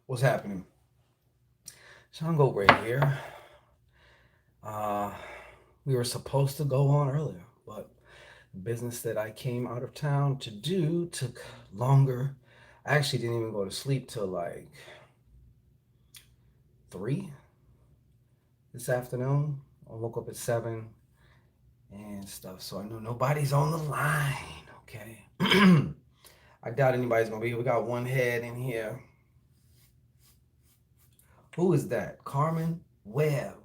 What's happening? So I'm go right here. Uh, we were supposed to go on earlier, but the business that I came out of town to do took longer. I actually didn't even go to sleep till like 3 this afternoon. I woke up at 7 and stuff, so I know nobody's on the line. Okay. I doubt anybody's gonna be here. We got one head in here. Who is that? Carmen Webb,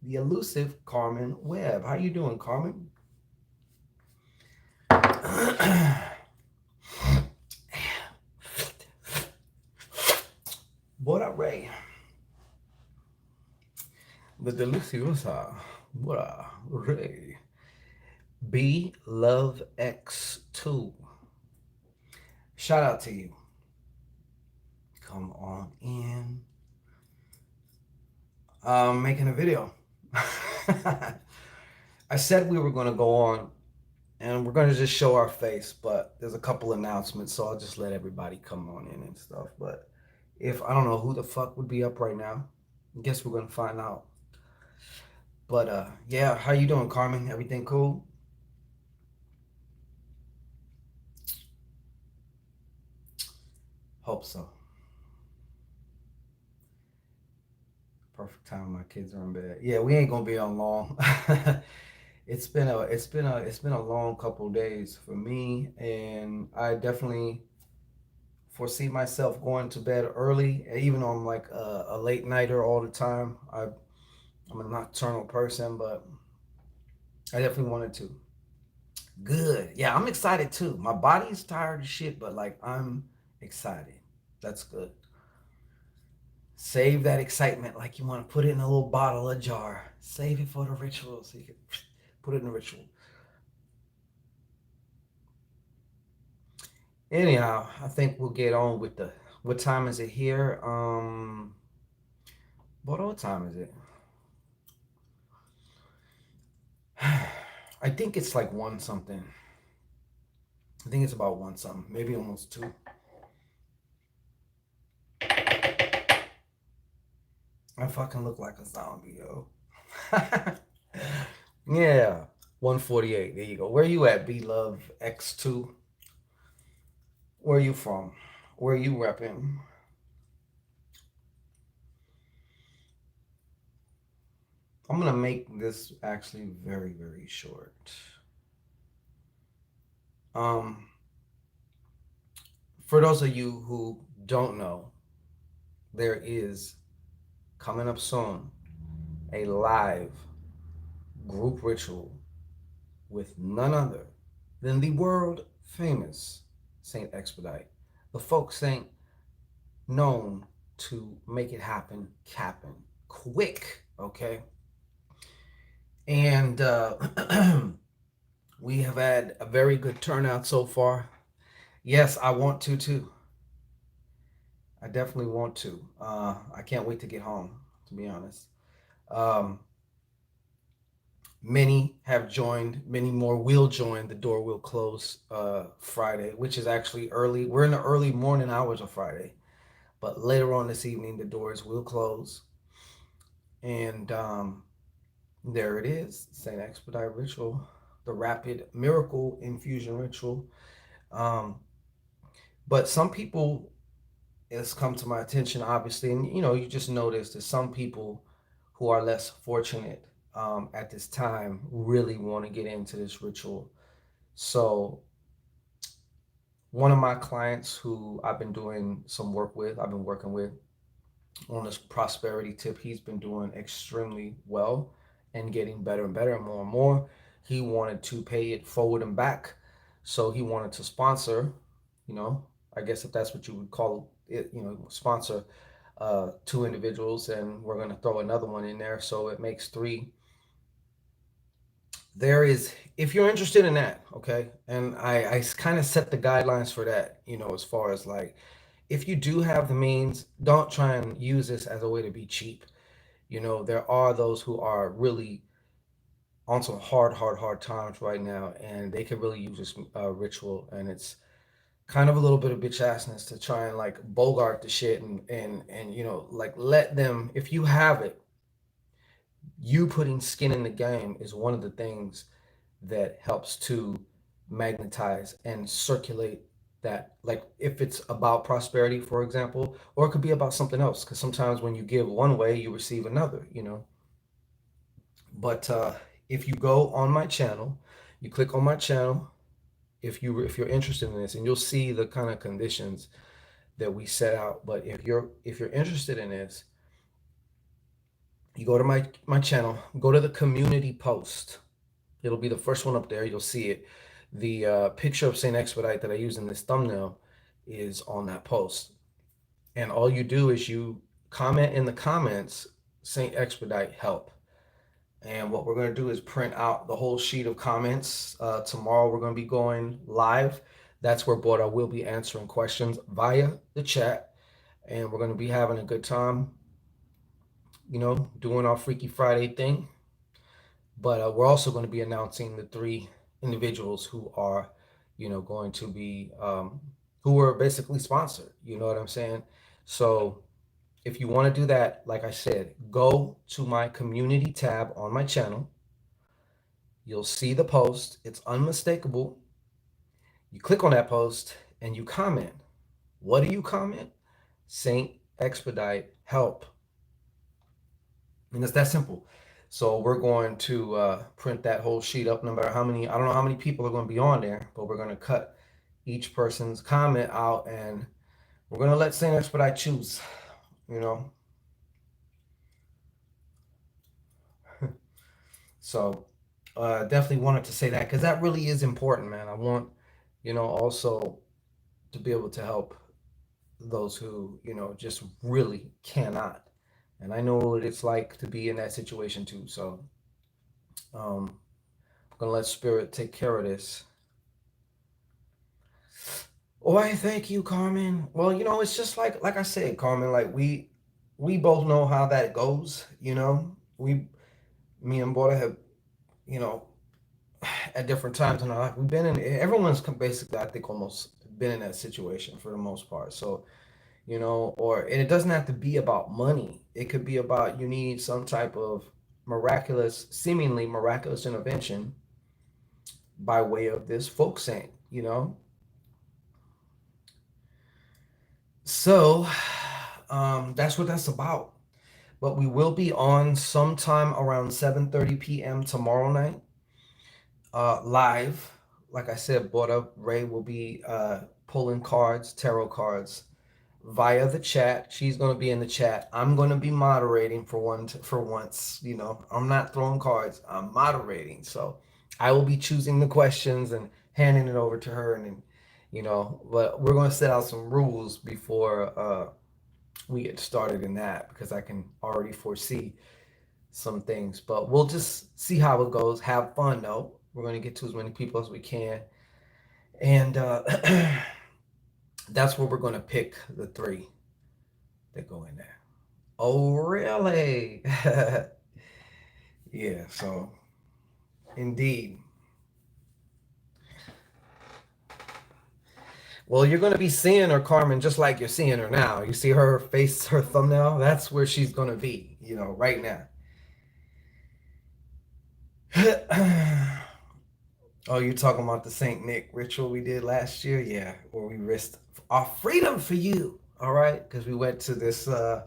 the elusive Carmen Webb. How you doing, Carmen? Bora Ray, the deliciosa. Bora Ray. B Love X2. Shout out to you. Come on in. Making a video. I said we were going to go on and we're going to just show our face, but there's a couple announcements, so I'll just let everybody come on in and stuff. But if I don't know who the fuck would be up right now, I guess we're going to find out. But yeah, how you doing, Carmen? Everything cool? Hope so. Perfect time my kids are in bed. Yeah, we ain't gonna be on long. It's been a long couple days for me, and I definitely foresee myself going to bed early, even though I'm like a late nighter all the time. I'm a nocturnal person, but I definitely wanted to. Good. Yeah, I'm excited too. My body's tired of shit, but like I'm excited. That's good. Save that excitement like you want to put it in a little bottle or jar. Save it for the ritual so you can put it in the ritual. Anyhow, I think we'll get on with the. What time is it here? What time is it? I think it's like one something. I think it's about one something, maybe almost two. I fucking look like a zombie, yo. Yeah, 148. There you go. Where you at, B Love X2? Where you from? Where you repping? I'm gonna make this actually very, very short. Um, for those of you who don't know, there is coming up soon a live group ritual with none other than the world famous Saint Expedite, the folk saint known to make it happen, capping quick. Okay, and we have had a very good turnout so far. Yes, I want to too. I definitely want to. I can't wait to get home, to be honest. Um, Many have joined, many more will join. The door will close Friday, which is actually early. We're in the early morning hours of Friday, but later on this evening, the doors will close. And there it is, St. Expedite Ritual, the rapid miracle infusion ritual. Um, but some people, it's come to my attention, obviously, and you just notice that some people who are less fortunate at this time really want to get into this ritual. So, one of my clients who I've been doing some work with, I've been working with on this prosperity tip, he's been doing extremely well and getting better and better and more and more. He wanted to pay it forward and back. So, he wanted to sponsor, you know, I guess if that's what you would call it, sponsor two individuals, and we're going to throw another one in there. So, it makes three. There is, if you're interested in that, okay, and I kind of set the guidelines for that, as far as like, if you do have the means, don't try and use this as a way to be cheap. There are those who are really on some hard times right now, and they could really use this ritual. And it's kind of a little bit of bitch assness to try and like bogart the shit and like let them, if you have it, you putting skin in the game is one of the things that helps to magnetize and circulate that, like if it's about prosperity, for example, or it could be about something else, because sometimes when you give one way you receive another. But if you go on my channel, you click on my channel, if you're interested in this, and you'll see the kind of conditions that we set out. But if you're interested in this, you go to my channel, go to the community post. It'll be the first one up there. You'll see it. The picture of Saint Expedite that I use in this thumbnail is on that post. And all you do is you comment in the comments, Saint Expedite help. And what we're going to do is print out the whole sheet of comments. Tomorrow we're going to be going live. That's where Bora will be answering questions via the chat. And we're going to be having a good time, doing our Freaky Friday thing. But we're also going to be announcing the three individuals who are, going to be, who are basically sponsored. You know what I'm saying? So if you want to do that, like I said, go to my community tab on my channel. You'll see the post. It's unmistakable. You click on that post and you comment. What do you comment? Saint Expedite help. And it's that simple. So we're going to print that whole sheet up, no matter how many, I don't know how many people are going to be on there, but we're going to cut each person's comment out and we're going to let Saint Expedite choose, you know. So definitely wanted to say that because that really is important, man. I want, also to be able to help those who, just really cannot. And I know what it's like to be in that situation too. So I'm going to let Spirit take care of this. Why, thank you, Carmen. Well, it's just like I said, Carmen, like we both know how that goes. Me and Bora have, you know, at different times in our life, we've been in, everyone's basically, I think, almost been in that situation for the most part. So, and it doesn't have to be about money. It could be about you need some type of seemingly miraculous intervention by way of this folk saint. So, that's what that's about. But we will be on sometime around 7:30 p.m. tomorrow night, live. Like I said, Bora Ray will be pulling cards, tarot cards, via the chat. She's going to be in the chat. I'm going to be moderating for once. I'm not throwing cards. I'm moderating. So I will be choosing the questions and handing it over to her, but we're going to set out some rules before we get started in that, because I can already foresee some things. But we'll just see how it goes. Have fun though. We're going to get to as many people as we can. And that's where we're going to pick the three that go in there. Oh, really? Yeah, so indeed. Well, you're going to be seeing her, Carmen, just like you're seeing her now. You see her face, her thumbnail? That's where she's going to be, right now. Oh, you're talking about the St. Nick ritual we did last year? Yeah, where we risked our freedom for you. All right, because we went to this. I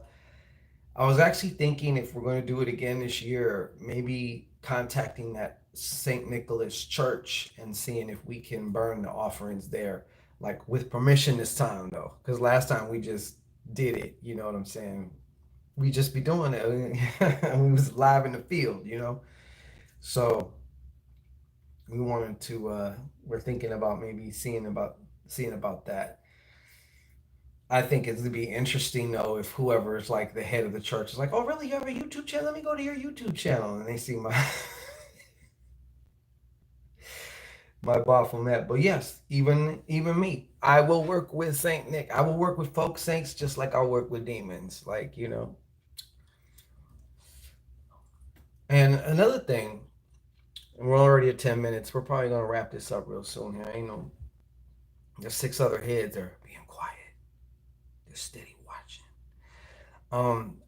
was actually thinking, if we're going to do it again this year, maybe contacting that St. Nicholas church and seeing if we can burn the offerings there, like with permission this time though, because last time we just did it. You know what I'm saying? We just be doing it. We was live in the field. So we wanted to. We're thinking about maybe seeing about that. I think it's gonna be interesting though if whoever is like the head of the church is like, "Oh, really? You have a YouTube channel? Let me go to your YouTube channel," and they see my my Baphomet. But yes, even me, I will work with Saint Nick. I will work with folk saints just like I work with demons. And another thing, And we're already at 10 minutes. We're probably gonna wrap this up real soon here. Ain't no. There's six other heads that are being quiet. They're steady watching. Um,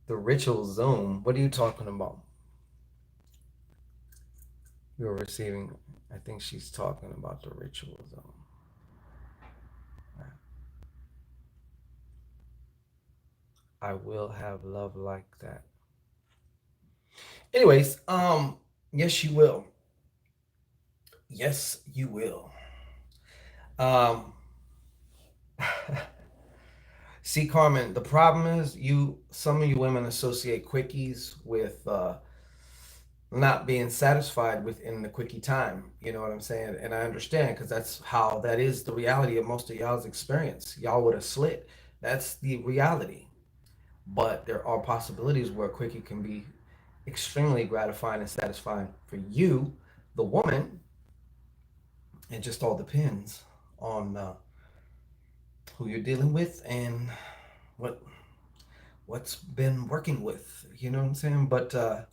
the ritual Zoom. What are you talking about? You're receiving. I think she's talking about the ritual Zoom. I will have love like that. Anyways, yes, you will. Yes, you will. Um, see, Carmen, the problem is some of you women associate quickies with not being satisfied within the quickie time. You know what I'm saying? And I understand because that is the reality of most of y'all's experience. Y'all would have slit. That's the reality. But there are possibilities where a quickie can be extremely gratifying and satisfying for you, the woman. It just all depends on who you're dealing with and what what's been working with. You know what I'm saying? But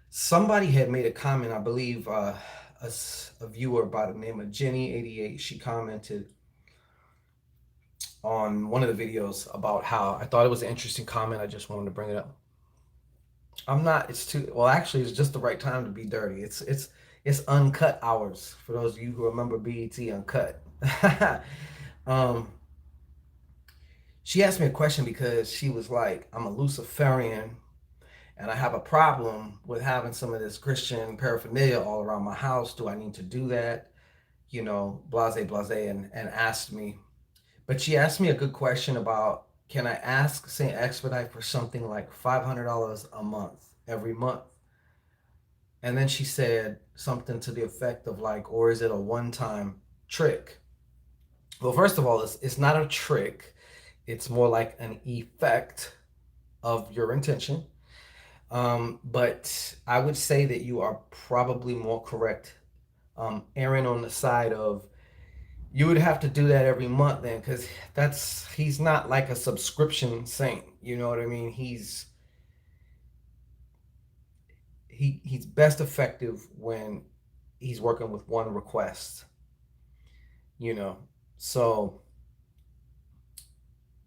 somebody had made a comment. I believe a viewer by the name of Jenny88. She commented on one of the videos about how I thought it was an interesting comment. I just wanted to bring it up. I'm not. It's too. Well, actually, it's just the right time to be dirty. It's uncut hours for those of you who remember BET Uncut. um, she asked me a question because she was like, "I'm a Luciferian, and I have a problem with having some of this Christian paraphernalia all around my house. Do I need to do that? You know, blase, blase," and asked me. But she asked me a good question about, can I ask Saint Expedite for something like $500 a month every month? And then she said something to the effect of like, or is it a one-time trick? Well, first of all, it's not a trick. It's more like an effect of your intention. But I would say that you are probably more correct, erring on the side of you would have to do that every month then, because he's not like a subscription saint. You know what I mean? He's best effective when he's working with one request. You know, so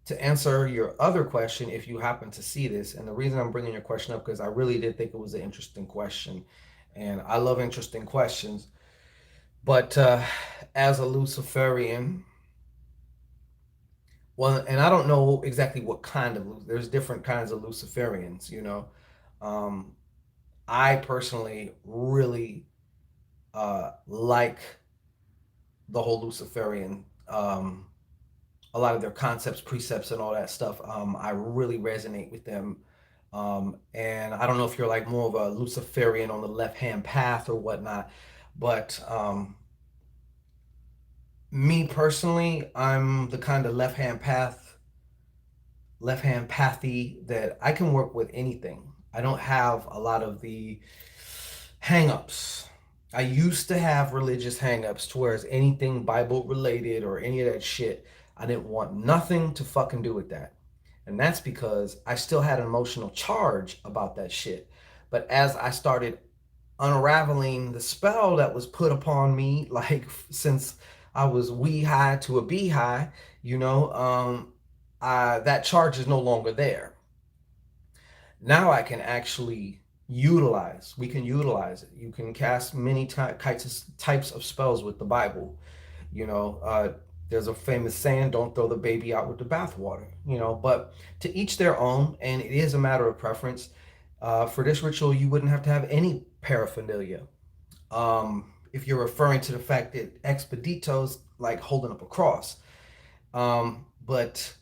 to answer your other question, if you happen to see this, and the reason I'm bringing your question up because I really did think it was an interesting question, and I love interesting questions. But as a Luciferian, well, and I don't know exactly what kind of there's different kinds of Luciferians, you know. Um, I personally really like the whole Luciferian, a lot of their concepts, precepts, and all that stuff. I really resonate with them. And I don't know if you're like more of a Luciferian on the left hand path or whatnot, but me personally, I'm the kind of left hand pathy that I can work with anything. I don't have a lot of the hang-ups. I used to have religious hang-ups towards anything Bible related or any of that shit. I didn't want nothing to fucking do with that. And that's because I still had an emotional charge about that shit. But as I started unraveling the spell that was put upon me, like since I was wee high to a bee high, you know, that charge is no longer there. Now I can actually we can utilize it. You can cast many types of spells with the Bible. You know, there's a famous saying, don't throw the baby out with the bathwater, you know, but to each their own, and it is a matter of preference. For this ritual, you wouldn't have to have any paraphernalia. If you're referring to the fact that Expedito's like holding up a cross. But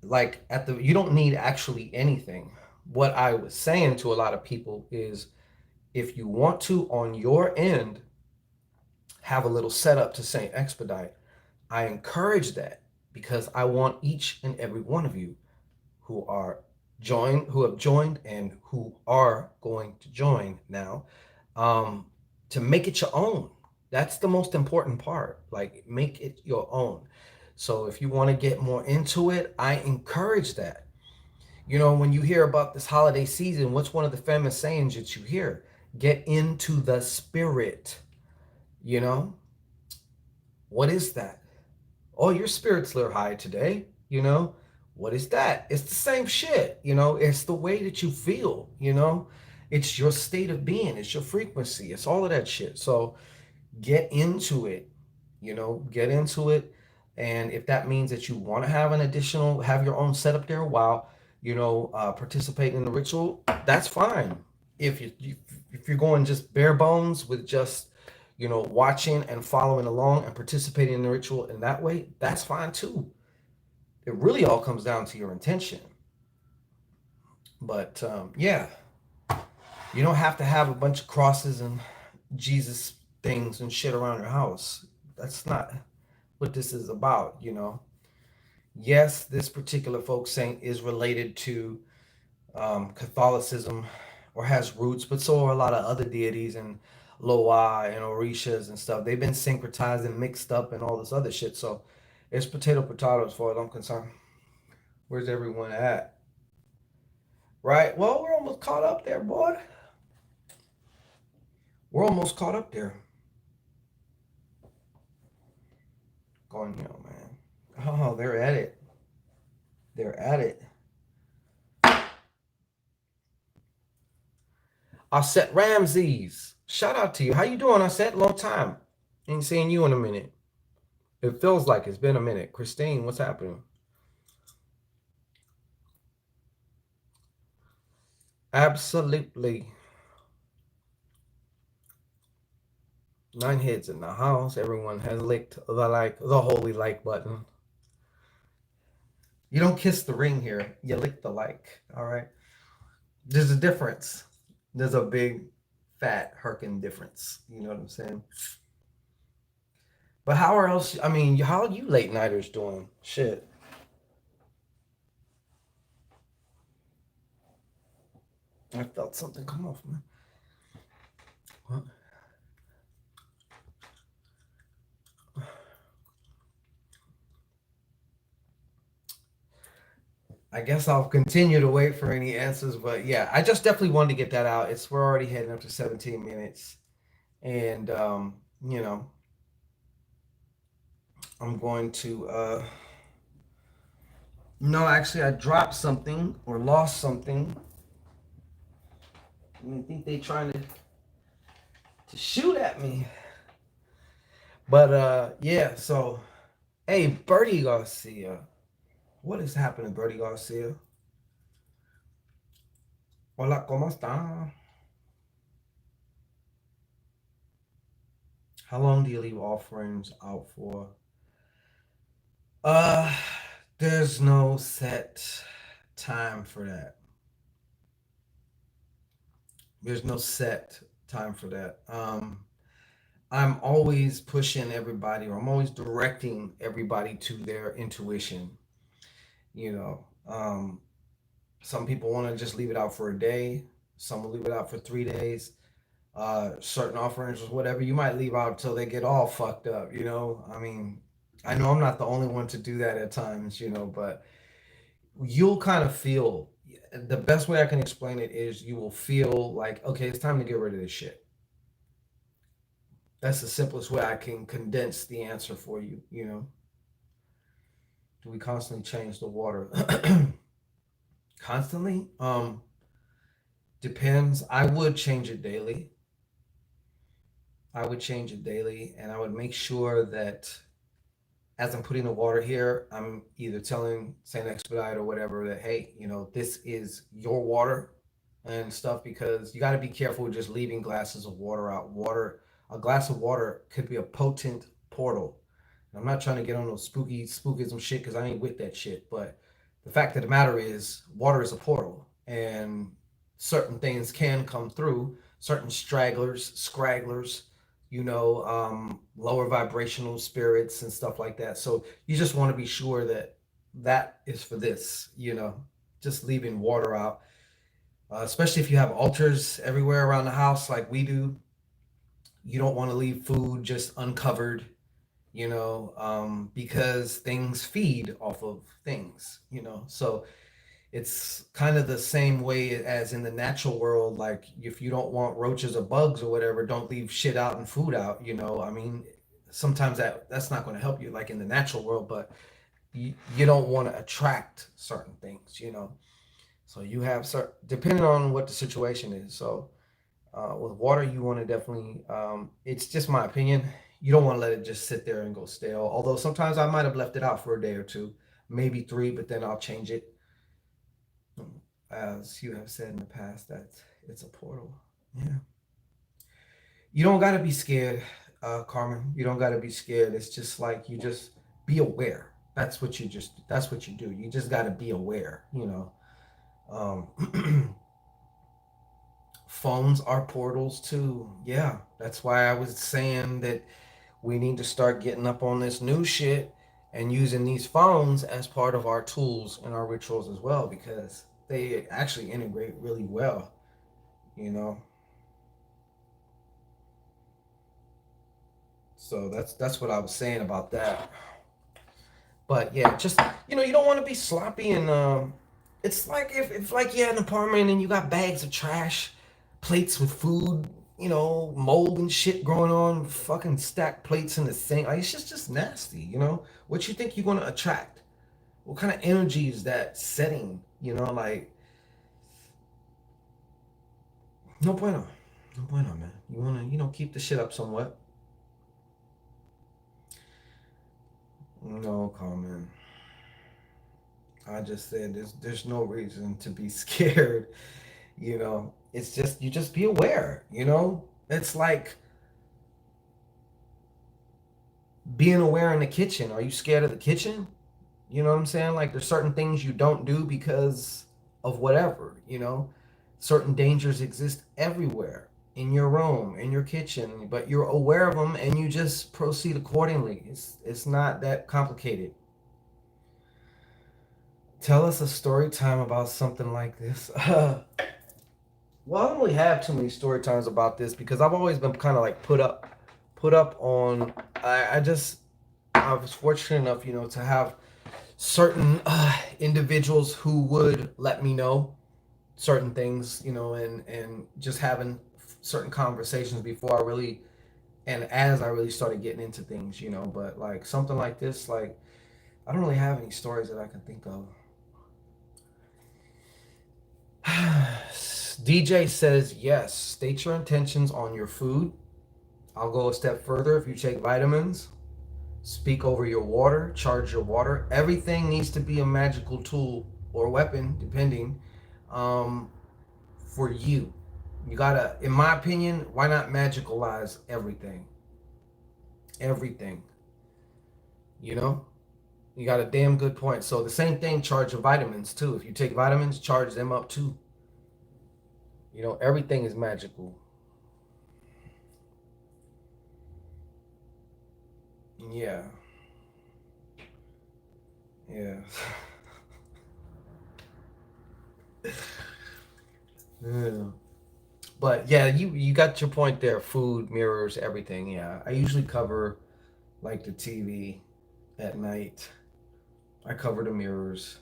like you don't need actually anything. What I was saying to a lot of people is if you want to on your end have a little setup to Saint Expedite, I encourage that because I want each and every one of you who have joined and who are going to join now, um, to make it your own. That's the most important part. Like make it your own. So if you want to get more into it, I encourage that. You know, when you hear about this holiday season, what's one of the famous sayings that you hear? Get into the spirit. You know, what is that? Oh, your spirit's a little high today. You know, what is that? It's the same shit. You know, it's the way that you feel. You know, it's your state of being, it's your frequency, it's all of that shit. So get into it. You know, get into it. And if that means that you want to have an additional, have your own setup there while, participate in the ritual, that's fine. If you're going just bare bones with just, watching and following along and participating in the ritual in that way, that's fine too. It really all comes down to your intention. But yeah, you don't have to have a bunch of crosses and Jesus things and shit around your house. That's not what this is about. Yes, this particular folk saint is related to Catholicism or has roots, but so are a lot of other deities and Loa and Orishas and stuff. They've been syncretized and mixed up and all this other shit. So it's potato potatoes as far as I'm concerned. Where's everyone at? Right? Well, we're almost caught up there, boy. We're almost caught up there. Going, man. Oh, they're at it. They're at it. Aset Ramses. Shout out to you. How you doing, Aset? Long time. Ain't seen you in a minute. It feels like it's been a minute. Christine, what's happening? Absolutely. 9 heads in the house. Everyone has licked the holy like button. You don't kiss the ring here. You lick the like. All right. There's a difference. There's a big, fat, herkin difference. You know what I'm saying? But how are else? I mean, how are you late nighters doing? Shit. I felt something come off, man. What? I guess I'll continue to wait for any answers, but yeah, I just definitely wanted to get that out. We're already heading up to 17 minutes, and I'm going to. No, actually, I dropped something or lost something. I think they trying to shoot at me, but yeah. So, hey, Birdie Garcia, what is happening, Birdie Garcia? Hola, cómo está? How long do you leave offerings out for? Uh, there's no set time for that. There's no set time for that. I'm always pushing everybody, or I'm always directing everybody to their intuition. You know, some people want to just leave it out for a day. Some will leave it out for 3 days. Certain offerings or whatever, you might leave out until they get all fucked up. I mean, I know I'm not the only one to do that at times. But you'll kind of feel, the best way I can explain it is you will feel like, okay, it's time to get rid of this shit. That's the simplest way I can condense the answer for you. Do we constantly change the water? Constantly? Depends. I would change it daily. I would change it daily, and I would make sure that as I'm putting the water here, I'm either telling Saint Expedite or whatever that, hey, this is your water and stuff, because you got to be careful with just leaving glasses of water out. A glass of water could be a potent portal. And I'm not trying to get on those spookism shit because I ain't with that shit. But the fact of the matter is, water is a portal, and certain things can come through. Certain stragglers, scragglers, lower vibrational spirits and stuff like that. So you just want to be sure that that is for this, just leaving water out, especially if you have altars everywhere around the house like we do. You don't want to leave food just uncovered, because things feed off of things. So it's kind of the same way as in the natural world. Like if you don't want roaches or bugs or whatever, don't leave shit out and food out. I mean, sometimes that's not going to help you, like in the natural world, but you don't want to attract certain things. So you have certain, depending on what the situation is. So with water, you want to definitely. It's just my opinion. You don't want to let it just sit there and go stale. Although sometimes I might have left it out for a day or two, maybe three, but then I'll change it. As you have said in the past, that it's a portal. Yeah. You don't got to be scared, Carmen. You don't got to be scared. It's just like you just be aware. That's what you do. You just got to be aware. Phones are portals too. Yeah. That's why I was saying that we need to start getting up on this new shit and using these phones as part of our tools and our rituals as well, because they actually integrate really well, you know. So that's what I was saying about that. But yeah, just you don't want to be sloppy, and it's like if like you had an apartment and you got bags of trash, plates with food, mold and shit growing on, fucking stacked plates in the sink. Like it's just nasty. What you think you're gonna attract? What kind of energy is that setting? Like no bueno, no bueno, man. You wanna keep the shit up somewhat. No comment. I just said there's no reason to be scared. It's just you just be aware. It's like being aware in the kitchen. Are you scared of the kitchen? You know what I'm saying? Like there's certain things you don't do because of whatever. Certain dangers exist everywhere in your room, in your kitchen, but you're aware of them and you just proceed accordingly. It's not that complicated. Tell us a story time about something like this. Well, I don't really have too many story times about this because I've always been kind of like put up on. I was fortunate enough, to have certain individuals who would let me know certain things, and just having certain conversations before I really and as I really started getting into things. But like something like this, like I don't really have any stories that I can think of. DJ says yes. State your intentions on your food. I'll go a step further. If you take vitamins, speak over your water, charge your water. Everything needs to be a magical tool or weapon, depending, um, for you. You gotta, in my opinion, why not magicalize everything? Everything. You know? You got a damn good point. So the same thing, charge your vitamins too. If you take vitamins, charge them up too. Everything is magical. Yeah. Yeah. Yeah. But yeah, you got your point there. Food, mirrors, everything. Yeah. I usually cover like the TV at night. I cover the mirrors,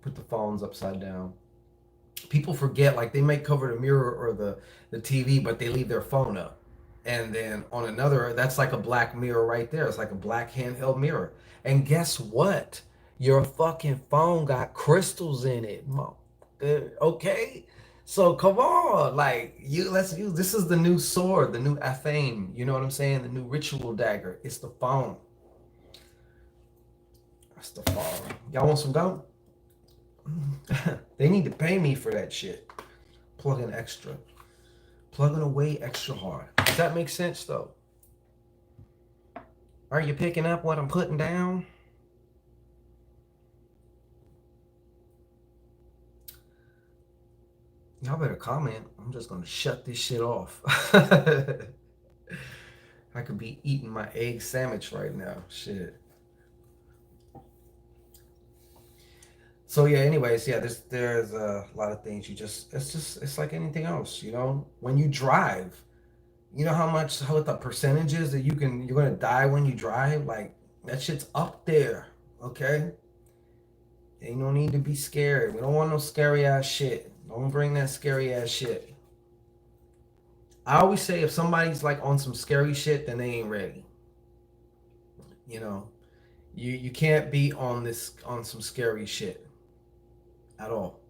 put the phones upside down. People forget, like they may cover the mirror or the TV, but they leave their phone up. And then on another, that's like a black mirror right there. It's like a black handheld mirror. And guess what? Your fucking phone got crystals in it. Okay? So come on, like let's use this is the new sword, the new Athame. You know what I'm saying? The new ritual dagger. It's the phone. That's the phone. Y'all want some gum? They need to pay me for that shit. Plugging extra. Plugging away extra hard. Does that make sense though? Are you picking up what I'm putting down? Y'all better comment. I'm just gonna shut this shit off. I could be eating my egg sandwich right now. Shit. So yeah, anyways, yeah, there's a lot of things it's like anything else. When you drive, how the percentage is that you're gonna die when you drive, like that shit's up there. Okay. Ain't no need to be scared. We don't want no scary ass shit. Don't bring that scary ass shit. I always say if somebody's like on some scary shit, then they ain't ready. You know, you can't be on some scary shit at all.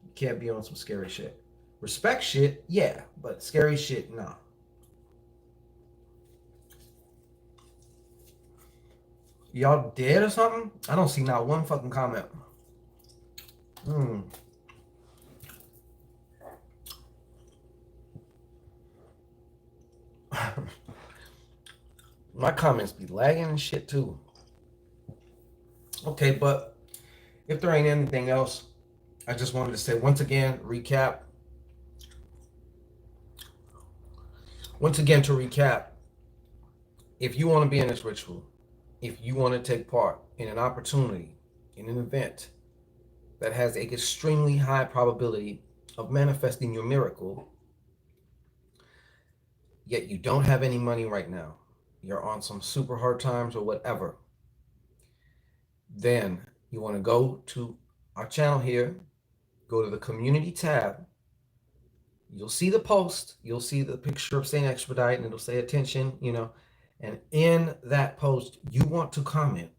You can't be on some scary shit. Respect shit, yeah, but scary shit, nah. Y'all dead or something? I don't see not one fucking comment. Hmm. My comments be lagging and shit too. Okay, but if there ain't anything else, I just wanted to say once again, recap. Once again, to recap, if you want to be in this ritual, if you want to take part in an opportunity, in an event that has a extremely high probability of manifesting your miracle, yet you don't have any money right now, you're on some super hard times or whatever, then you want to go to our channel here, go to the community tab. You'll see the post, you'll see the picture of Saint Expedite, and it'll say attention, and in that post, you want to comment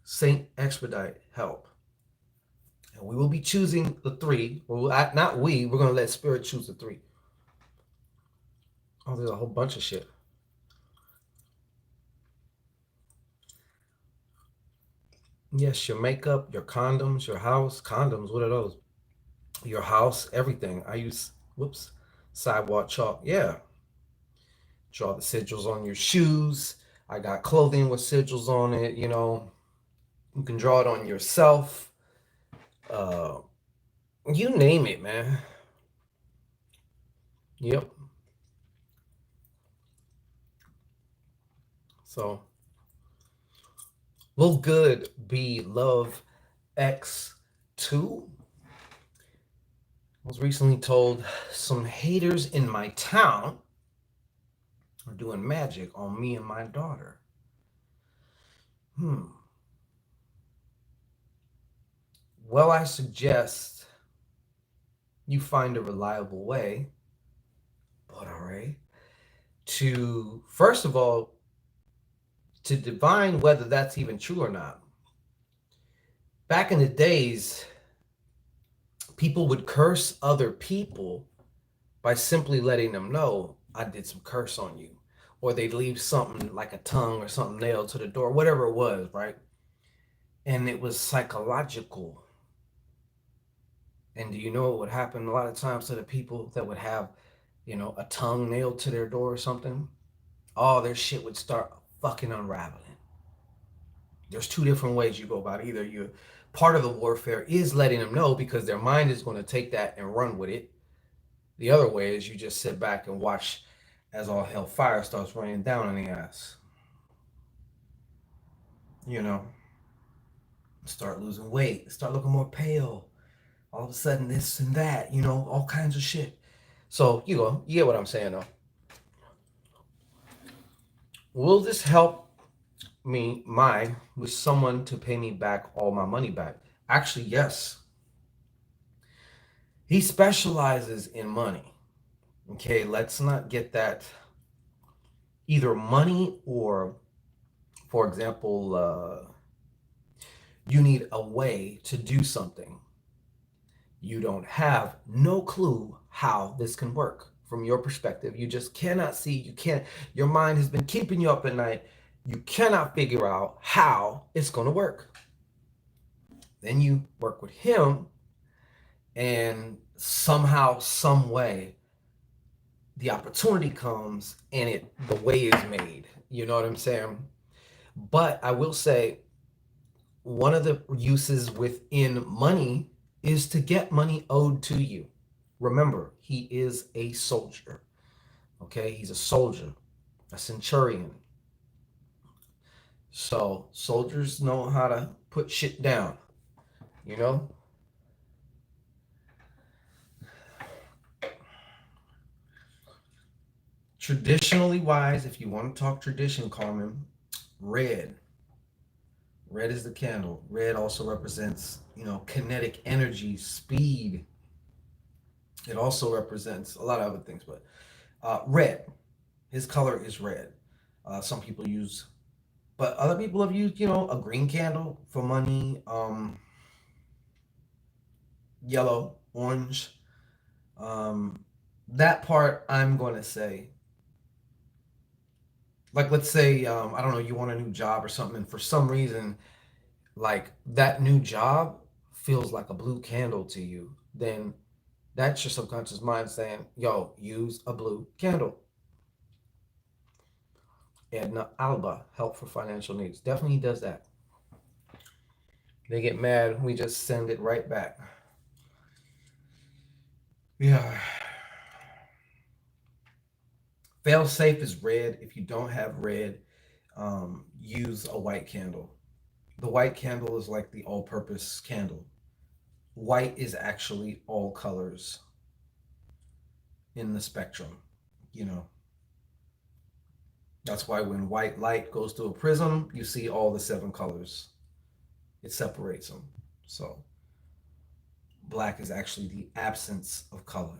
Saint Expedite help. And we will be choosing the three. Well, not we, we're going to let Spirit choose the three. Oh, there's a whole bunch of shit. Yes, your makeup, your condoms, your house. Condoms, what are those? Your house, everything. I use, whoops, sidewalk chalk. Yeah. Draw the sigils on your shoes. I got clothing with sigils on it, You can draw it on yourself. Uh, you name it, man. Yep. So, will good be love X2? I was recently told some haters in my town are doing magic on me and my daughter. Hmm. Well, I suggest you find a reliable way, but all right, to first of all, to divine whether that's even true or not. Back in the days, people would curse other people by simply letting them know I did some curse on you. Or they'd leave something like a tongue or something nailed to the door, whatever it was, right? And it was psychological. And do you know what would happen a lot of times to the people that would have, a tongue nailed to their door or something? All their shit would start fucking unraveling. There's two different ways you go about it. Either you part of the warfare is letting them know because their mind is going to take that and run with it. The other way is you just sit back and watch as all hell fire starts raining down on the ass. You know, start losing weight, start looking more pale. All of a sudden, this and that, all kinds of shit. So, you get what I'm saying, though. Will this help with someone to pay me back all my money back? Actually, yes. He specializes in money. Okay, let's not get that either money or, for example, you need a way to do something. You don't have no clue how this can work from your perspective. You just cannot see, your mind has been keeping you up at night. You cannot figure out how it's going to work. Then you work with him, and somehow, some way, the opportunity comes and the way is made. You know what I'm saying? But I will say one of the uses within money is to get money owed to you. Remember, he is a soldier. Okay, he's a soldier, a centurion. So soldiers know how to put shit down, you know? Traditionally wise, if you want to talk tradition, Carmen, red. Red is the candle. Red also represents, kinetic energy, speed. It also represents a lot of other things, but red. His color is red. Some people use, but other people have used, a green candle for money. Yellow, orange. Um, that part I'm going to say, like, let's say, I don't know, you want a new job or something, and for some reason, like that new job feels like a blue candle to you, then that's your subconscious mind saying, yo, use a blue candle. Edna Alba, help for financial needs. Definitely does that. They get mad, we just send it right back. Yeah. Fail safe is red. If you don't have red, use a white candle. The white candle is like the all purpose candle. White is actually all colors in the spectrum. You know, that's why when white light goes through a prism, you see all the seven colors. It separates them. So black is actually the absence of color.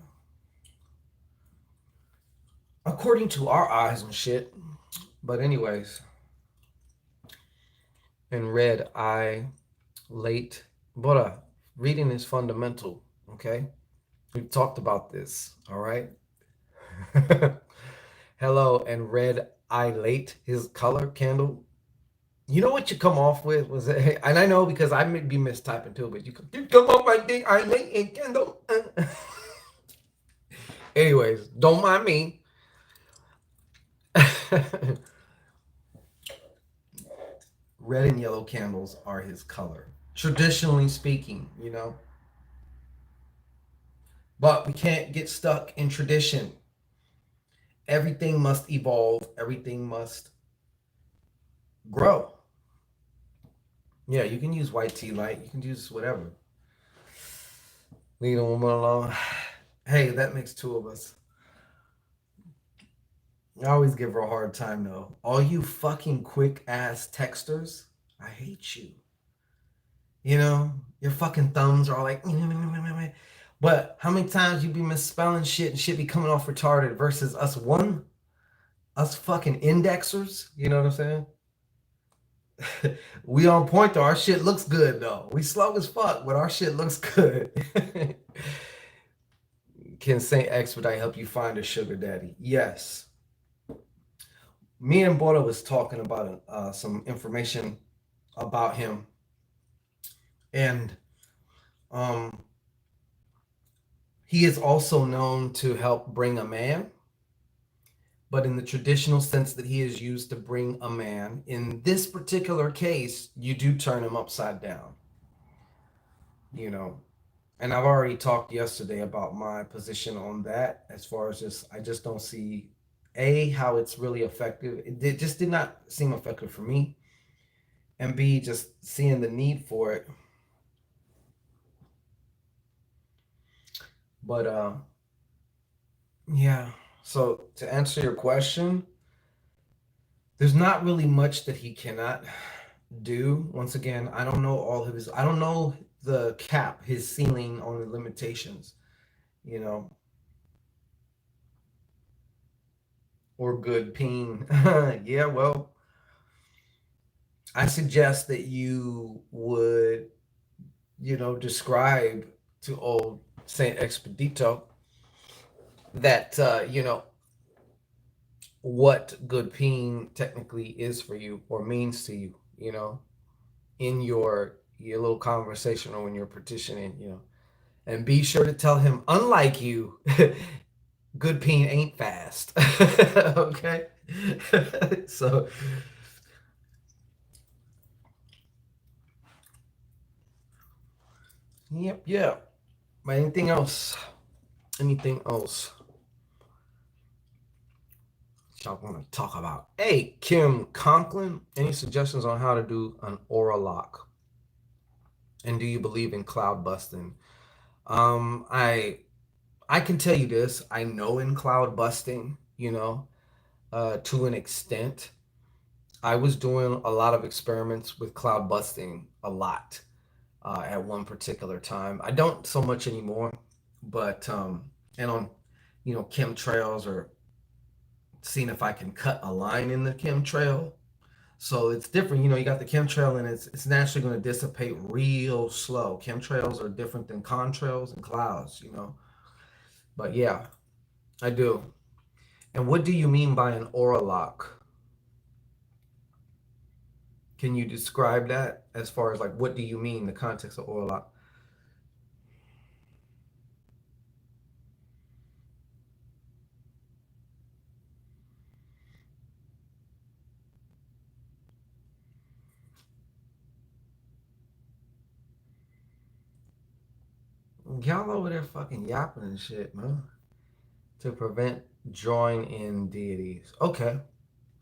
According to our eyes and shit. But anyways, in red, I late. Bora, reading is fundamental. Okay, we've talked about this. All right. Hello, and red I late his color candle. You know what you come off with was it, and I know because I may be mistyping too, but you come off my thing I late and candle. Anyways, don't mind me. Red and yellow candles are his color, traditionally speaking. But we can't get stuck in tradition. Everything must evolve. Everything must grow. Yeah, you can use white tea light. You can use whatever. Leave a woman alone. Hey, that makes two of us. I always give her a hard time though. All you fucking quick ass texters, I hate you. Your fucking thumbs are all like, but how many times you be misspelling shit and shit be coming off retarded versus us fucking indexers? You know what I'm saying? We on point though. Our shit looks good though. We slow as fuck, but our shit looks good. Can Saint Expedite help you find a sugar daddy? Yes. Me and Bora was talking about some information about him, and um, he is also known to help bring a man, but in the traditional sense that he is used to bring a man. In this particular case, you do turn him upside down. You know, and I've already talked yesterday about my position on that. As far as I just don't see how it's really effective. It just did not seem effective for me, and B, just seeing the need for it. But yeah. So to answer your question, there's not really much that he cannot do. Once again, I don't know all of his. I don't know the cap, his ceiling on the limitations. You know, or good peen. Yeah, well, I suggest that you would, describe to old Saint Expedito that what good peen technically is for you or means to you. In your little conversation or when you're petitioning. And be sure to tell him, unlike you, good peen ain't fast. Okay. So, yep, yeah. Anything else? Anything else y'all want to talk about? Hey, Kim Conklin, any suggestions on how to do an aura lock? And do you believe in cloud busting? I can tell you this. I know in cloud busting, to an extent. I was doing a lot of experiments with cloud busting a lot at one particular time. I don't so much anymore, but and on chemtrails or seeing if I can cut a line in the chemtrail. So it's different. You got the chemtrail and it's naturally going to dissipate real slow. Chemtrails are different than contrails and clouds. But yeah, I do. And what do you mean by an aura lock? Can you describe that as far as like what do you mean the context of aura lock? Y'all over there fucking yapping and shit, man. To prevent drawing in deities. Okay.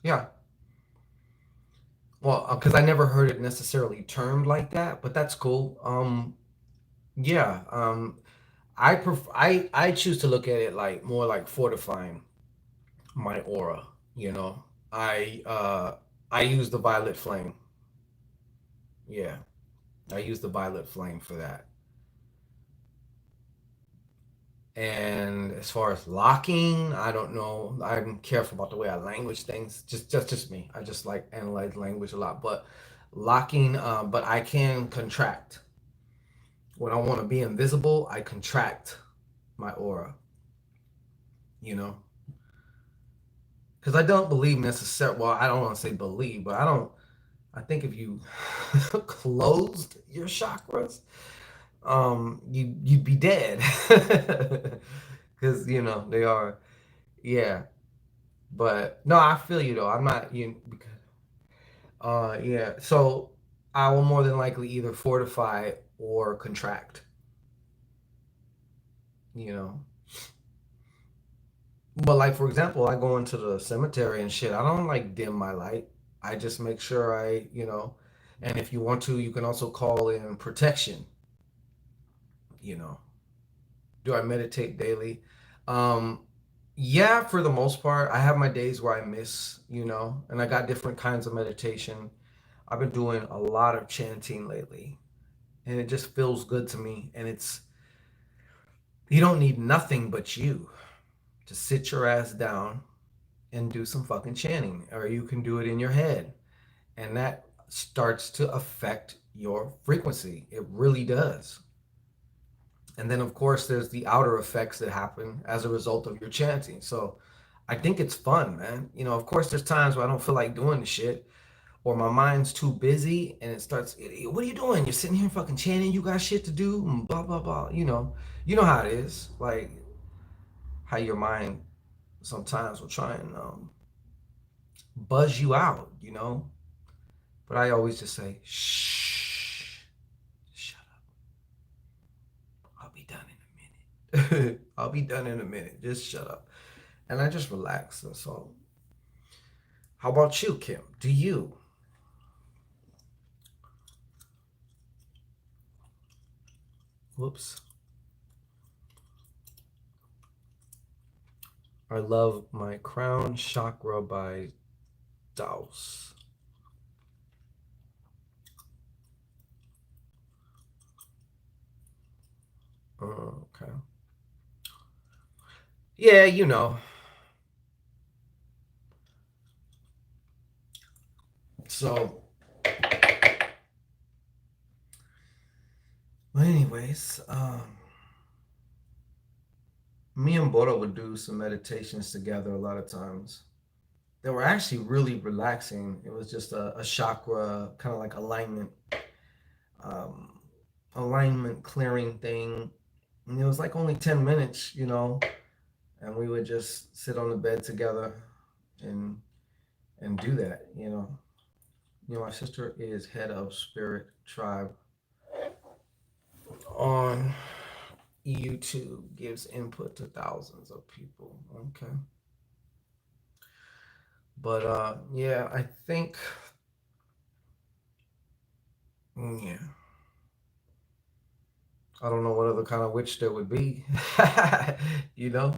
Yeah. Well, because I never heard it necessarily termed like that, but that's cool. Yeah. I choose to look at it like more like fortifying my aura. You know, I uh, I use the violet flame. Yeah, I use the violet flame for that. And as far as locking, I don't know. I'm careful about the way I language things. Just me. I just like analyze language a lot. But locking, but I can contract. When I want to be invisible, I contract my aura. You know, because I don't believe necessarily. Well, I don't want to say believe, but I don't. I think if you closed your chakras, you'd be dead. Because they are. Yeah. But no, I feel you though. I'm not yeah. So I will more than likely either fortify or contract, you know. But like for example, I go into the cemetery and shit. I don't like dim my light. I just make sure and if you want to, you can also call in protection, you know. Do I meditate daily? Um yeah, for the most part. I have my days where I miss, and I got different kinds of meditation. I've been doing a lot of chanting lately, and it just feels good to me. And you don't need nothing but you to sit your ass down and do some fucking chanting, or you can do it in your head, and that starts to affect your frequency. It really does. And then, of course, there's the outer effects that happen as a result of your chanting. So I think it's fun, man. Of course, there's times where I don't feel like doing the shit, or my mind's too busy and it starts, what are you doing? You're sitting here fucking chanting, you got shit to do, and blah, blah, blah. You know how it is. Like, how your mind sometimes will try and buzz you out. But I always just say, shh, shut up. I'll be done in a minute. I'll be done in a minute. Just shut up. And I just relax. That's all. How about you, Kim? Do you? Whoops. I love my crown chakra by Douse. Okay. Yeah, you know. So, well, anyways, me and Bora would do some meditations together a lot of times. They were actually really relaxing. It was just a chakra kind of like um, alignment clearing thing. And it was like only 10 minutes, and we would just sit on the bed together and do that. My sister is head of Spirit Tribe on YouTube, gives input to thousands of people. Okay. But yeah, I think yeah. I don't know what other kind of witch there would be. you know?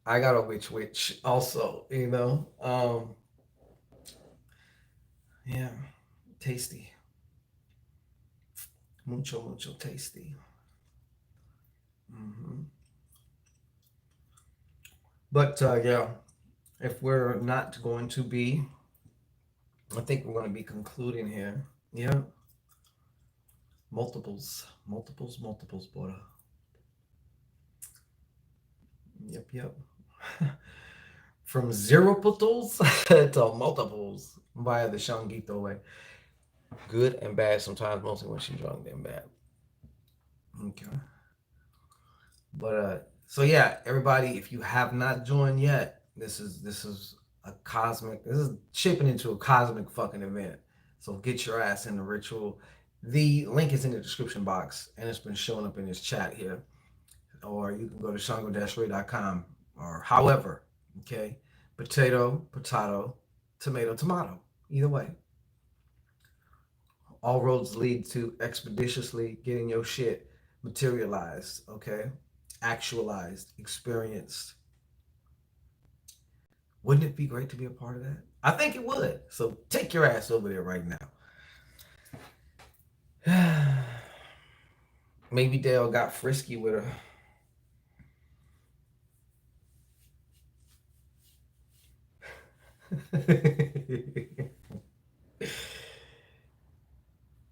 I got a witch also. Yeah, tasty. Mucho, mucho tasty. Hmm. But yeah, if we're not going to be, I think we're going to be concluding here. Yeah, multiples, multiples, multiples, brother. Yep, yep. From zero putos to multiples via the Shangito way. Good and bad sometimes, mostly when she's drunk, then bad. Okay. But so yeah, everybody, if you have not joined yet, this is a cosmic. This is shaping into a cosmic fucking event. So get your ass in the ritual. The link is in the description box, and it's been showing up in this chat here. Or you can go to shango-ray.com or however. Okay, potato, potato, tomato, tomato. Either way, all roads lead to expeditiously getting your shit materialized. Okay, actualized, experienced. Wouldn't it be great to be a part of that? I think it would. So take your ass over there right now. Maybe Dale got frisky with her.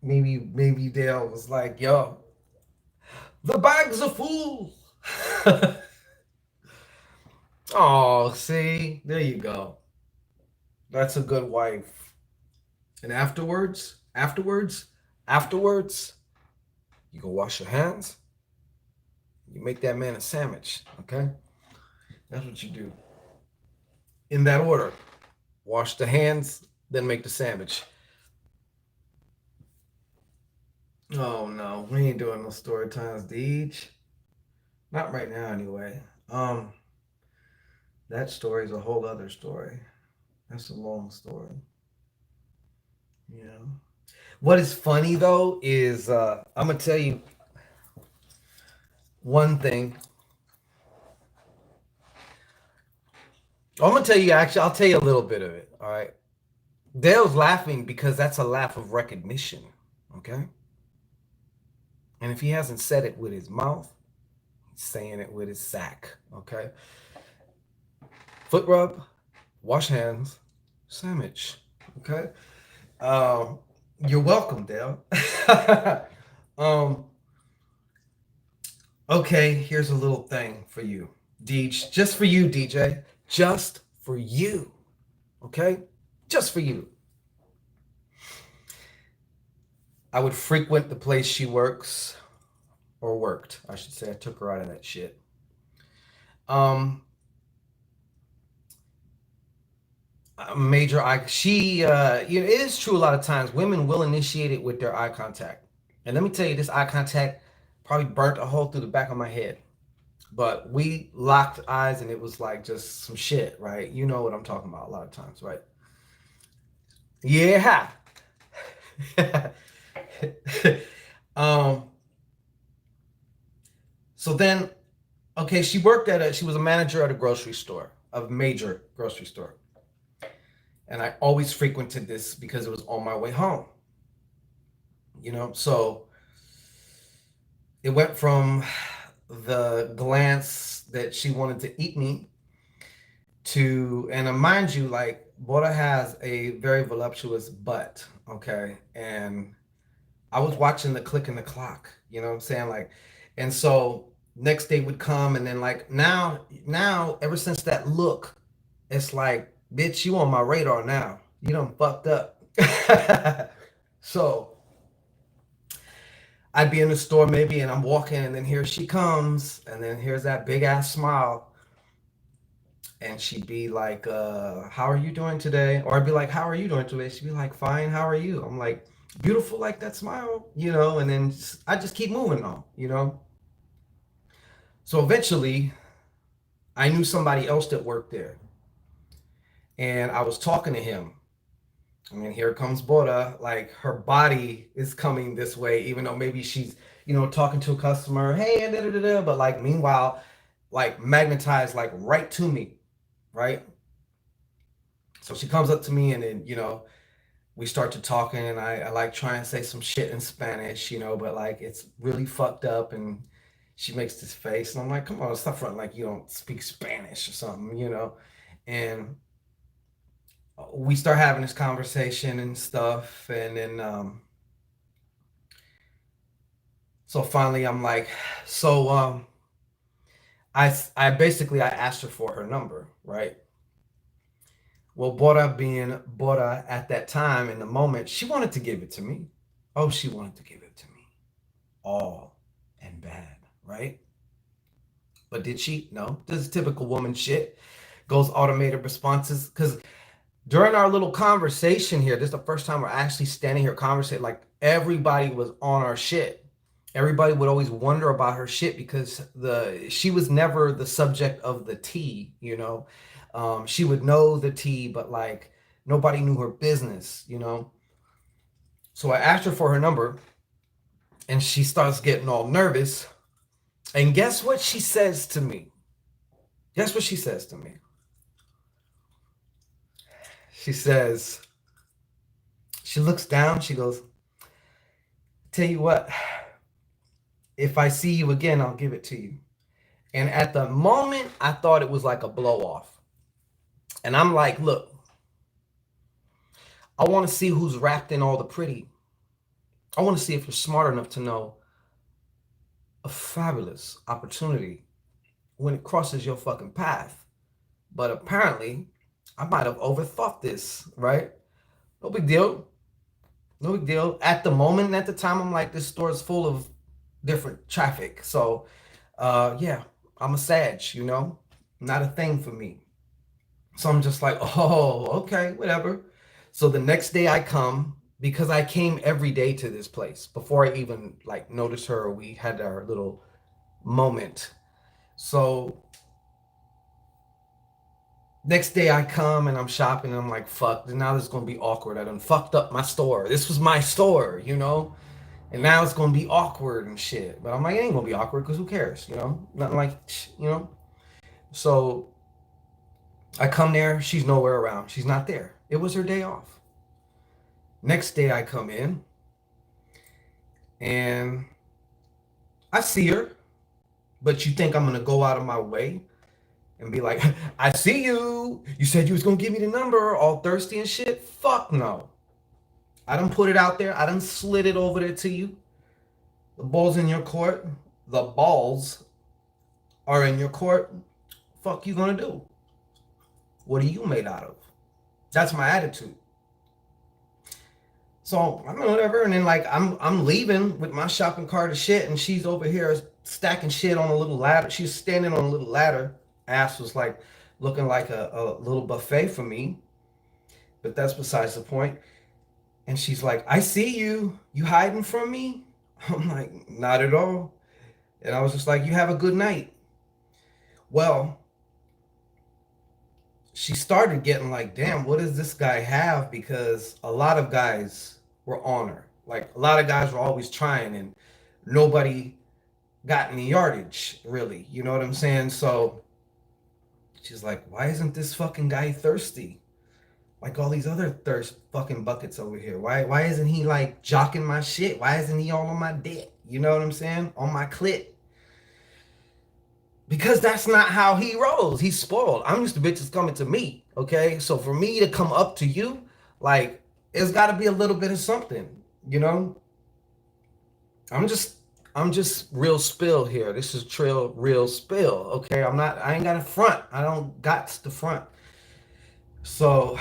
maybe Dale was like, "Yo, the bags are full." Oh, see, there you go. That's a good wife. And afterwards, you go wash your hands. You make that man a sandwich. Okay, that's what you do. In that order. Wash the hands, then make the sandwich. Oh no, we ain't doing no story times, Deej. Not right now, anyway. Um, that story is a whole other story. That's a long story. Yeah. What is funny though is I'm gonna tell you one thing. I'm gonna tell you actually. I'll tell you a little bit of it. All right. Dale's laughing because that's a laugh of recognition. Okay. And if he hasn't said it with his mouth, he's saying it with his sack. Okay. Foot rub, wash hands, sandwich. Okay. Um, you're welcome, Dale. um, okay, here's a little thing for you, DJ. Just for you, DJ. Just for you. Okay? Just for you. I would frequent the place she works or worked. I should say I took her out of that shit. Um, major eye. It is true a lot of times women will initiate it with their eye contact. And let me tell you, this eye contact probably burnt a hole through the back of my head. But we locked eyes and it was like just some shit, right? You know what I'm talking about a lot of times, right? Yeah. um, so then, okay, she was a manager at a grocery store, a major grocery store. And I always frequented this because it was on my way home. So it went from the glance that she wanted to eat me to, and mind you, like, Bora has a very voluptuous butt, okay? And I was watching the click in the clock, you know what I'm saying? Like, and so next day would come, and then like now, ever since that look, it's like, bitch, you on my radar now. You done fucked up. So I'd be in the store maybe, and I'm walking, and then here she comes, and then here's that big ass smile, and she'd be like, "How are you doing today?" Or I'd be like, "How are you doing today?" She'd be like, "Fine, how are you?" I'm like, "Beautiful, like that smile," and then I just keep moving on. So eventually, I knew somebody else that worked there, and I was talking to him. I mean, here comes Bora. Like her body is coming this way, even though maybe she's, talking to a customer, hey, da, da, da, da, but like meanwhile, like magnetized like right to me, right? So she comes up to me and then, we start to talking, and I like try and say some shit in Spanish, but like it's really fucked up, and she makes this face, and I'm like, come on, stop fronting like you don't speak Spanish or something. And we start having this conversation and stuff, and then so finally I'm like, so I basically I asked her for her number, right? Well, Bora being Bora at that time in the moment, she wanted to give it to me. Oh, she wanted to give it to me. All and bad, right? But did she? No. This is typical woman shit. Goes automated responses. Because during our little conversation here, this is the first time we're actually standing here conversing. Like everybody was on our shit. Everybody would always wonder about her shit because she was never the subject of the tea. She would know the tea, but like nobody knew her business. So I asked her for her number, and she starts getting all nervous. And guess what she says to me? Guess what she says to me? She says, she looks down, she goes, tell you what, if I see you again, I'll give it to you. And at the moment, I thought it was like a blow off. And I'm like, look, I want to see who's wrapped in all the pretty. I want to see if you're smart enough to know a fabulous opportunity when it crosses your fucking path. But apparently, I might have overthought this, right? No big deal. No big deal. At the moment, at the time, I'm like, this store is full of different traffic. So, yeah, I'm a Sag, not a thing for me. So I'm just like, oh, okay, whatever. So the next day I come because I came every day to this place before I even like noticed her. We had our little moment. So next day I come and I'm shopping and I'm like, fuck, now this is gonna be awkward. I done fucked up my store. This was my store. And now it's gonna be awkward and shit. But I'm like, it ain't gonna be awkward because who cares? Nothing like. So I come there, she's nowhere around. She's not there. It was her day off. Next day I come in and I see her, but you think I'm gonna go out of my way and be like, I see you. You said you was gonna give me the number, all thirsty and shit. Fuck no. I done put it out there. I done slid it over there to you. The ball's in your court. The balls are in your court. Fuck you gonna do? What are you made out of? That's my attitude. So I mean whatever, and then like I'm leaving with my shopping cart of shit, and she's over here stacking shit on a little ladder. She's standing on a little ladder. Ass was like looking like a little buffet for me, but that's besides the point. And she's like, I see you. You hiding from me? I'm like, not at all. And I was just like, you have a good night. Well, she started getting like, damn, what does this guy have? Because a lot of guys were on her. Like a lot of guys were always trying, and nobody got any yardage, really. You know what I'm saying? So she's like, why isn't this fucking guy thirsty? Like all these other thirst fucking buckets over here. Why isn't he like jocking my shit? Why isn't he all on my dick? You know what I'm saying? On my clit. Because that's not how he rolls. He's spoiled. I'm used to bitches coming to me. Okay. So for me to come up to you, like, it's gotta be a little bit of something, you know? I'm just real spill here. This is trail real spill. Okay. I ain't got a front. I don't got the front. So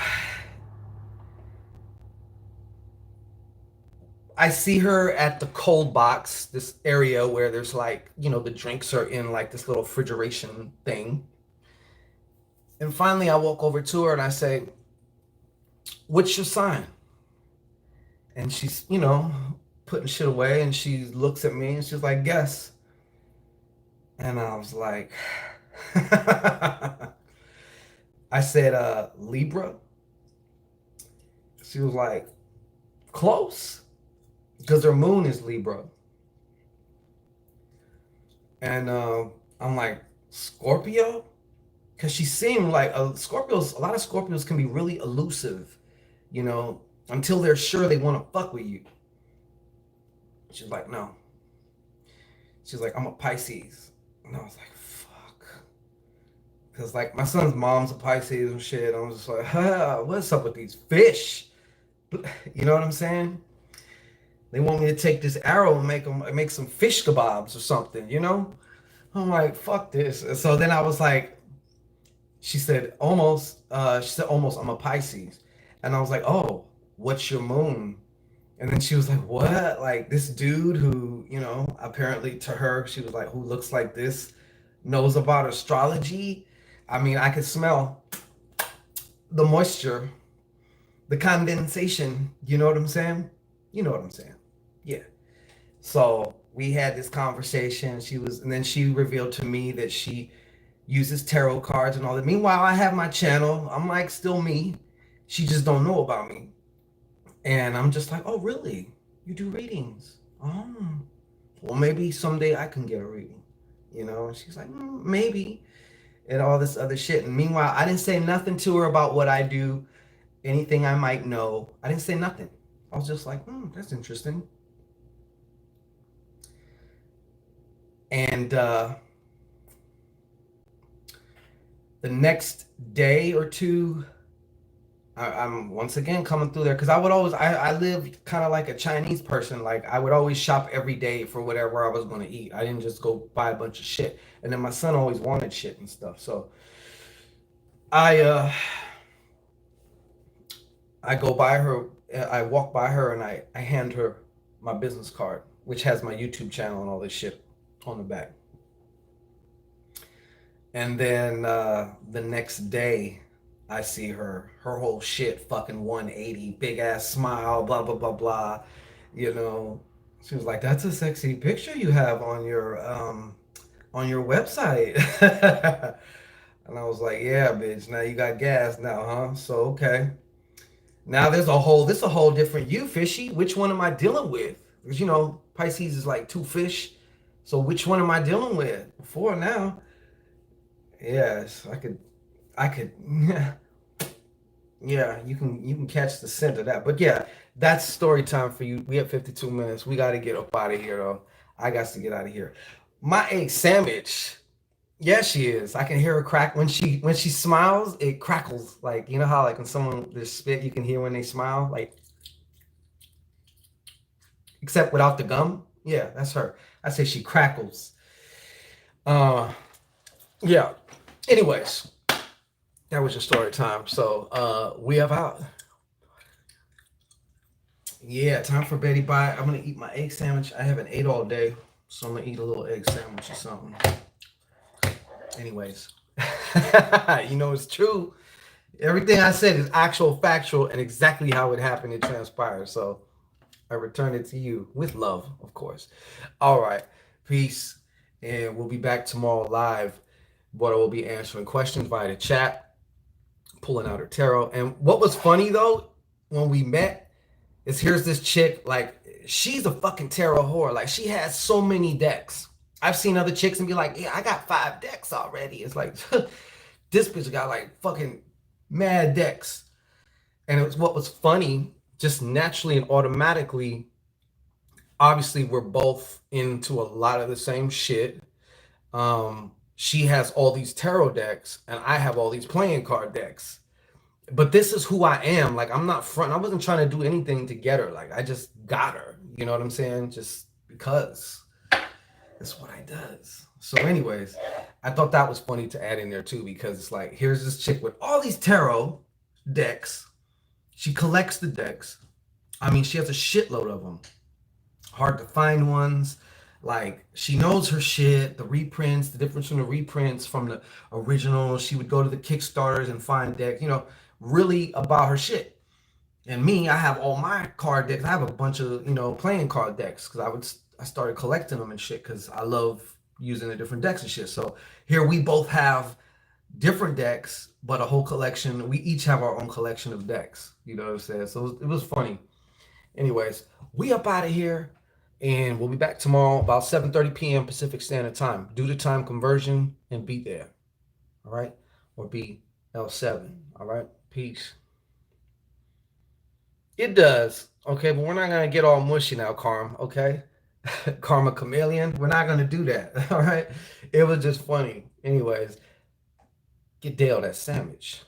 I see her at the cold box, this area where there's like, the drinks are in like this little refrigeration thing. And finally I walk over to her and I say, what's your sign? And she's, putting shit away, and she looks at me and she's like, guess. And I was like, I said, Libra. She was like, close. Because her moon is Libra. And I'm like, Scorpio? Because she seemed like a lot of Scorpios can be really elusive, you know. until they're sure they want to fuck with you. She's like, no. She's like, I'm a Pisces. And I was like, fuck. Because, like, my son's mom's a Pisces and shit. I was just like, what's up with these fish? You know what I'm saying? They want me to take this arrow and make some fish kebabs or something, you know? I'm like, fuck this. And so then I was like, she said, almost, I'm a Pisces. And I was like, oh, what's your moon? And then she was like, what? Like this dude who, apparently to her, she was like, who looks like this, knows about astrology. I mean, I could smell the moisture, the condensation. You know what I'm saying? You know what I'm saying? Yeah. So we had this conversation. And then she revealed to me that she uses tarot cards and all that. Meanwhile, I have my channel. I'm like still me. She just don't know about me. And I'm just like, oh, really? You do readings? Oh, well, maybe someday I can get a reading, And she's like, maybe, and all this other shit. And meanwhile, I didn't say nothing to her about what I do, anything I might know. I didn't say nothing. I was just like, that's interesting. And the next day or two, I'm once again coming through there because I live kind of like a Chinese person. Like I would always shop every day for whatever I was going to eat. I didn't just go buy a bunch of shit. And then my son always wanted shit and stuff. So I uh I go by her, I walk by her and I hand her my business card, which has my YouTube channel and all this shit on the back. And then the next day, I see her whole shit fucking 180, big ass smile, blah, blah, blah, blah. You know, she was like, that's a sexy picture you have on your website. And I was like, yeah, bitch, now you got gas now, huh? So, okay. Now this a whole different you, fishy. Which one am I dealing with? Because, Pisces is like two fish. So which one am I dealing with? Before now, yes, I could, yeah, yeah. You can catch the scent of that. But yeah, that's story time for you. We have 52 minutes. We got to get up out of here though. I got to get out of here. My egg sandwich. Yeah, she is. I can hear her crack when she smiles. It crackles like how like when someone their spit you can hear when they smile like except without the gum. Yeah, that's her. I say she crackles. Uh, yeah. Anyways, that was your story time. So we have out. Yeah, time for Betty Bye. I'm gonna eat my egg sandwich. I haven't ate all day, so I'm gonna eat a little egg sandwich or something. Anyways, it's true. Everything I said is actual, factual, and exactly how it happened. It transpired. So I return it to you with love, of course. All right, peace, and we'll be back tomorrow live. But I will be answering questions via the chat, pulling out her tarot. And what was funny though, when we met, is here's this chick, like, she's a fucking tarot whore. Like, she has so many decks. I've seen other chicks and be like, yeah, I got 5 decks already. It's like, this bitch got like fucking mad decks. And it was what was funny, just naturally and automatically, obviously, we're both into a lot of the same shit. She has all these tarot decks, and I have all these playing card decks. But this is who I am. Like I'm not front. I wasn't trying to do anything to get her. Like I just got her. You know what I'm saying? Just because that's what I does. So, anyways, I thought that was funny to add in there too because it's like here's this chick with all these tarot decks. She collects the decks. I mean, she has a shitload of them. Hard to find ones. Like she knows her shit, the reprints, the difference from the reprints from the original. She would go to the Kickstarters and find decks, really about her shit. And me, I have all my card decks. I have a bunch of, playing card decks because I started collecting them and shit because I love using the different decks and shit. So here we both have different decks, but a whole collection. We each have our own collection of decks. You know what I'm saying? So it was funny. Anyways, we up out of here. And we'll be back tomorrow about 7:30 p.m. Pacific Standard Time. Do the time conversion and be there. All right? Or be L7. All right? Peace. It does. Okay, but we're not gonna get all mushy now, Carm. Okay, Karma Chameleon. We're not gonna do that. All right. It was just funny. Anyways, get Dale that sandwich.